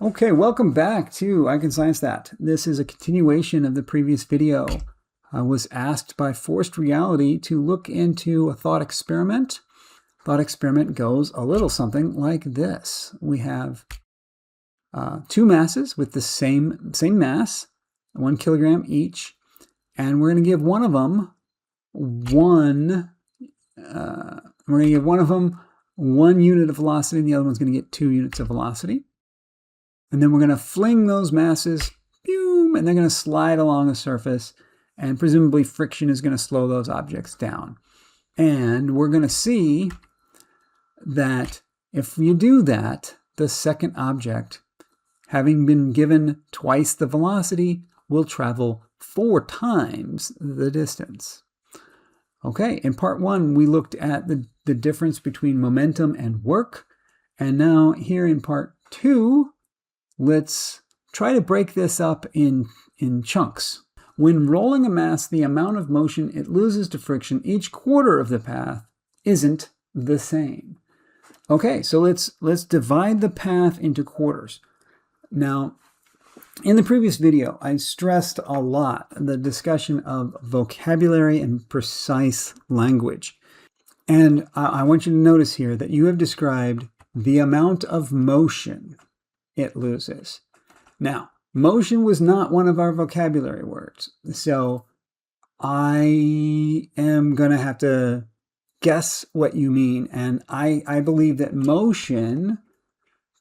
Okay, welcome back to I Can Science That. This is a continuation of the previous video. I was asked by Forced Reality to look into a thought experiment. Thought experiment goes a little something like this. We have two masses with the same mass, 1 kilogram each, and we're going to give one of them one unit of velocity, and the other one's going to get 2 units of velocity. And then we're going to fling those masses, boom, and they're going to slide along a surface, and presumably friction is going to slow those objects down. And we're going to see that if you do that, the second object, having been given twice the velocity, will travel 4 times the distance. Okay, in part 1, we looked at the difference between momentum and work. And now here in part 2, let's try to break this up in chunks. When rolling a mass, the amount of motion it loses to friction each quarter of the path isn't the same. Okay, so let's divide the path into quarters. Now, in the previous video, I stressed a lot the discussion of vocabulary and precise language. And I want you to notice here that you have described the amount of motion it loses. Now, motion was not one of our vocabulary words, so I am going to have to guess what you mean, and I believe that motion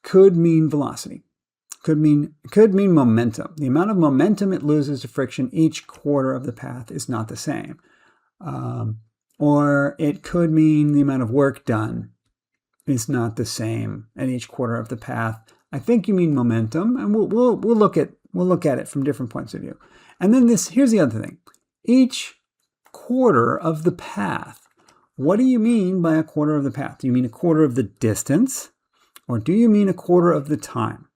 could mean velocity, could mean momentum. The amount of momentum it loses to friction each quarter of the path is not the same. Or it could mean the amount of work done is not the same at each quarter of the path. I think you mean momentum, and we'll look at it from different points of view. And then here's the other thing. Each quarter of the path. What do you mean by a quarter of the path? Do you mean a quarter of the distance, or do you mean a quarter of the time?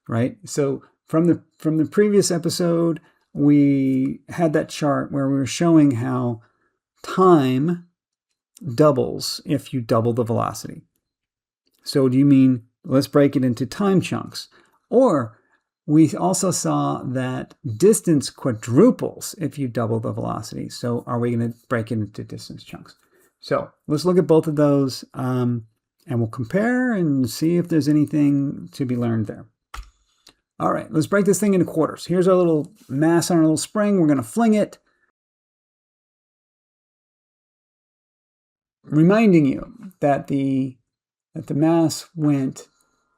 Right? So from the previous episode, we had that chart where we were showing how time doubles if you double the velocity. So do you mean, let's break it into time chunks? Or we also saw that distance quadruples if you double the velocity. So are we going to break it into distance chunks? So let's look at both of those, and we'll compare and see if there's anything to be learned there. All right, let's break this thing into quarters. Here's our little mass on our little spring. We're going to fling it. Reminding you that the mass went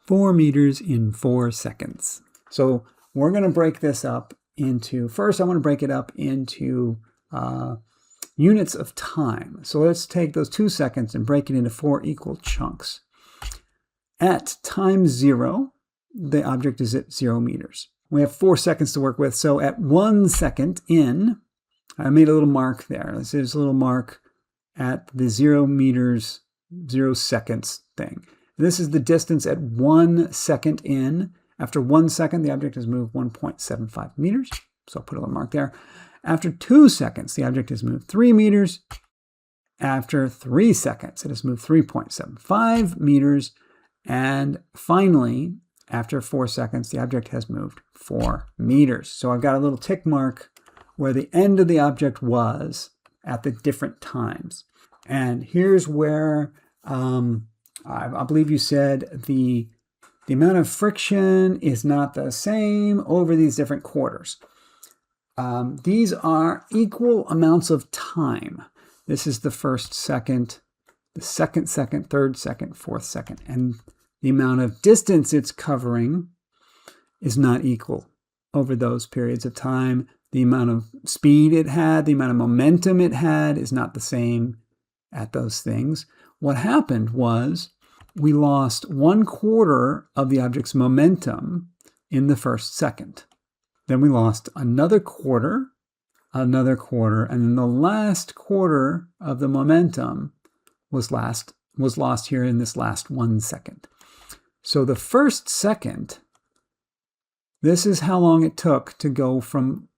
4 meters in 4 seconds. So we're going to break this up into, first I want to break it up into units of time. So let's take those 2 seconds and break it into 4 equal chunks. At time 0, the object is at 0 meters. We have 4 seconds to work with. So at 1 second in, I made a little mark there. There's a little mark at the 0 meters, 0 seconds thing. This is the distance at 1 second in. After 1 second, the object has moved 1.75 meters. So I'll put a little mark there. After 2 seconds, the object has moved 3 meters. After 3 seconds, it has moved 3.75 meters. And finally, after 4 seconds, the object has moved 4 meters. So I've got a little tick mark where the end of the object was at the different times. And here's where I believe you said the amount of friction is not the same over these different quarters. These are equal amounts of time. This is the first second, the second second, third second, fourth second. And the amount of distance it's covering is not equal over those periods of time. The amount of speed it had, the amount of momentum it had is not the same at those things. What happened was we lost 1/4 of the object's momentum in the first second. Then we lost another quarter, and then the last quarter of the momentum was lost here in this last 1 second. So the first second, this is how long it took to go from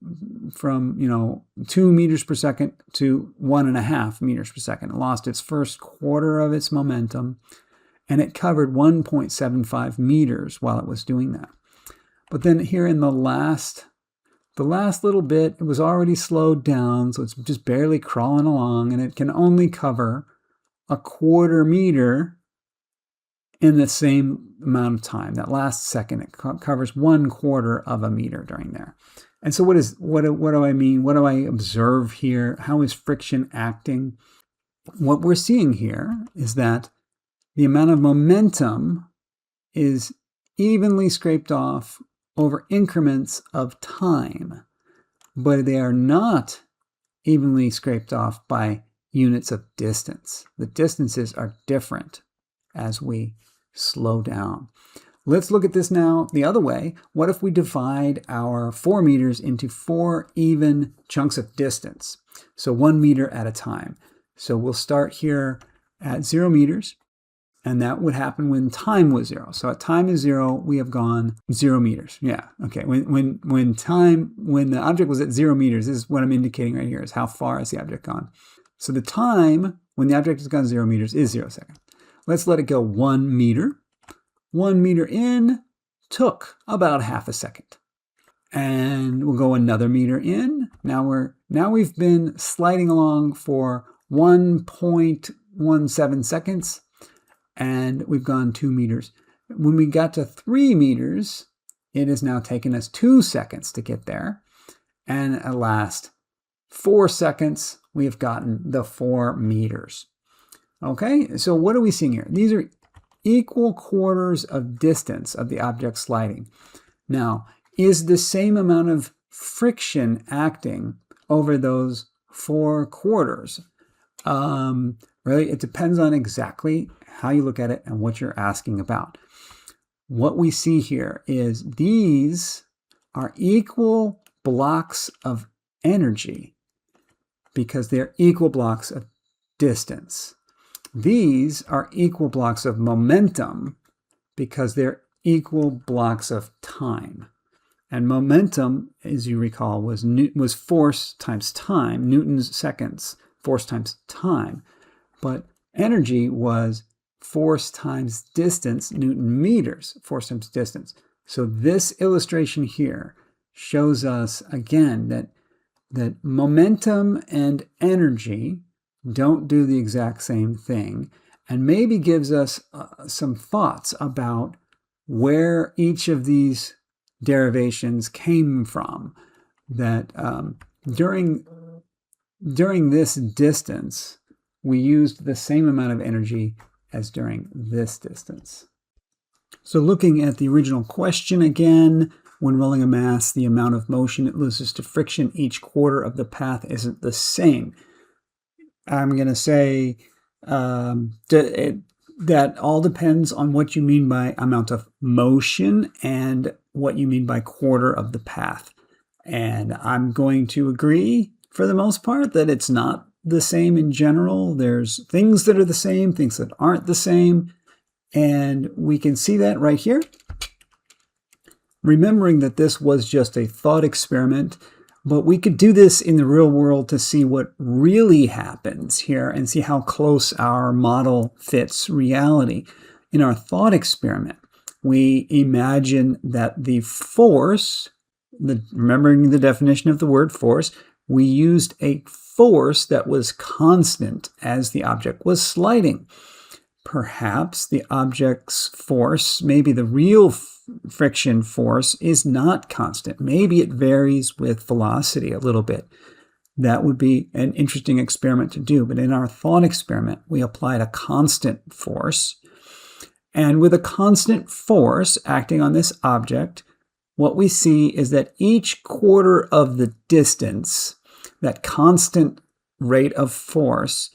2 meters per second to 1.5 meters per second. It lost its first quarter of its momentum. and it covered 1.75 meters while it was doing that. But then here in the last little bit, it was already slowed down, so it's just barely crawling along, and it can only cover a 1/4 meter in the same amount of time. That last second, it covers 1/4 of a meter during there. And so what do I mean? What do I observe here? How is friction acting? What we're seeing here is that the amount of momentum is evenly scraped off over increments of time, but they are not evenly scraped off by units of distance. The distances are different as we slow down. Let's look at this now the other way. What if we divide our 4 meters into 4 even chunks of distance? So 1 meter at a time. So we'll start here at 0 meters, and that would happen when time was 0. So at time is 0, we have gone 0 meters. Yeah, okay. When the object was at 0 meters, this is what I'm indicating right here, is how far has the object gone. So the time when the object has gone 0 meters is 0 seconds. Let's let it go 1 meter. 1 meter in took about half a second. And we'll go another meter in. Now we've been sliding along for 1.17 seconds, and we've gone 2 meters. When we got to 3 meters, it has now taken us 2 seconds to get there. And at last 4 seconds, we have gotten the 4 meters. Okay, so what are we seeing here? These are equal quarters of distance of the object sliding. Now, is the same amount of friction acting over those 4 quarters? Really, it depends on exactly how you look at it and what you're asking about. What we see here is these are equal blocks of energy because they're equal blocks of distance. These are equal blocks of momentum because they're equal blocks of time. And momentum, as you recall, was force times time, Newton's seconds, force times time. But energy was force times distance, Newton meters, force times distance. So this illustration here shows us, again, that momentum and energy don't do the exact same thing, and maybe gives us some thoughts about where each of these derivations came from. That during this distance, we used the same amount of energy as during this distance. So looking at the original question again, when rolling a mass, the amount of motion it loses to friction each quarter of the path isn't the same. I'm going to say that all depends on what you mean by amount of motion and what you mean by quarter of the path. And I'm going to agree, for the most part, that it's not the same in general. There's things that are the same, things that aren't the same. And we can see that right here. Remembering that this was just a thought experiment, but we could do this in the real world to see what really happens here and see how close our model fits reality. In our thought experiment, we imagine that the force, remembering the definition of the word force, we used a force that was constant as the object was sliding. Perhaps the object's force, maybe the real friction force, is not constant. Maybe it varies with velocity a little bit. That would be an interesting experiment to do. But in our thought experiment, we applied a constant force. And with a constant force acting on this object, what we see is that each quarter of the distance, that constant rate of force,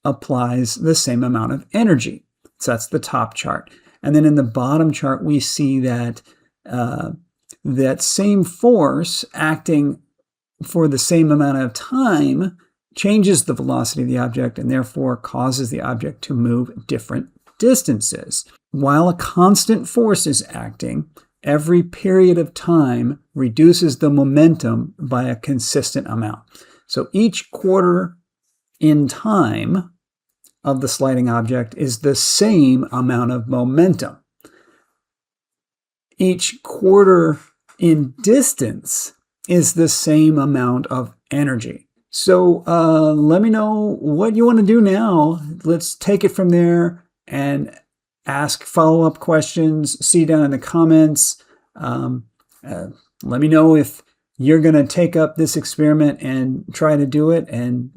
applies the same amount of energy. So that's the top chart. And then in the bottom chart, we see that that same force acting for the same amount of time changes the velocity of the object and therefore causes the object to move different distances. While a constant force is acting, every period of time reduces the momentum by a consistent amount. So each quarter in time of the sliding object is the same amount of momentum. Each quarter in distance is the same amount of energy. So let me know what you want to do now. Let's take it from there and ask follow-up questions. See down in the comments. Let me know if you're going to take up this experiment and try to do it and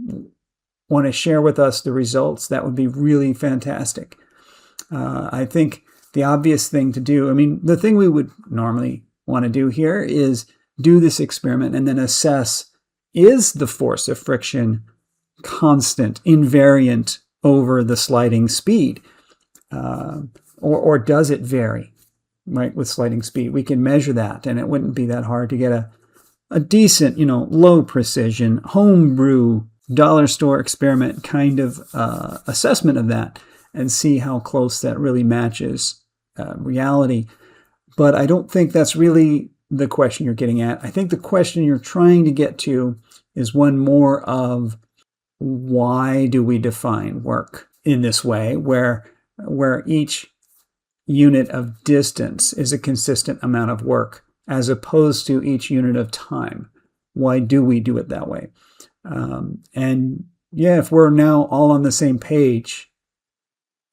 want to share with us the results. That would be really fantastic. I think the obvious thing to do, I mean, the thing we would normally want to do here is do this experiment and then assess, is the force of friction constant, invariant over the sliding speed? Or does it vary, right, with sliding speed? We can measure that, and it wouldn't be that hard to get a decent, low precision, homebrew, dollar store experiment kind of assessment of that and see how close that really matches reality. But I don't think that's really the question you're getting at. I think the question you're trying to get to is one more of, why do we define work in this way, where each unit of distance is a consistent amount of work as opposed to each unit of time? Why do we do it that way? And yeah, if we're now all on the same page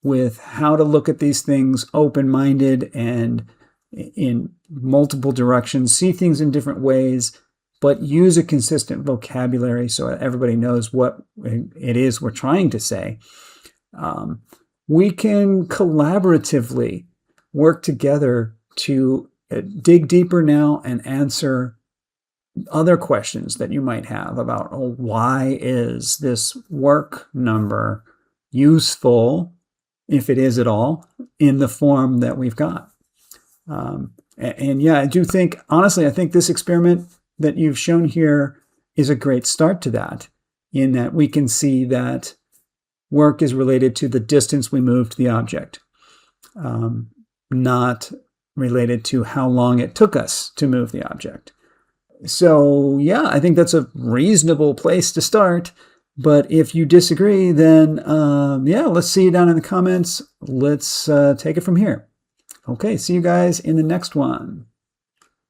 with how to look at these things open-minded and in multiple directions, see things in different ways, but use a consistent vocabulary so everybody knows what it is we're trying to say, we can collaboratively work together to dig deeper now and answer other questions that you might have about, why is this work number useful, if it is at all, in the form that we've got. And yeah, I do think, honestly, I think this experiment that you've shown here is a great start to that, in that we can see that work is related to the distance we move to the object, not related to how long it took us to move the object. So yeah, I think that's a reasonable place to start. But if you disagree, then yeah, let's see you down in the comments. Let's take it from here. Okay, see you guys in the next one.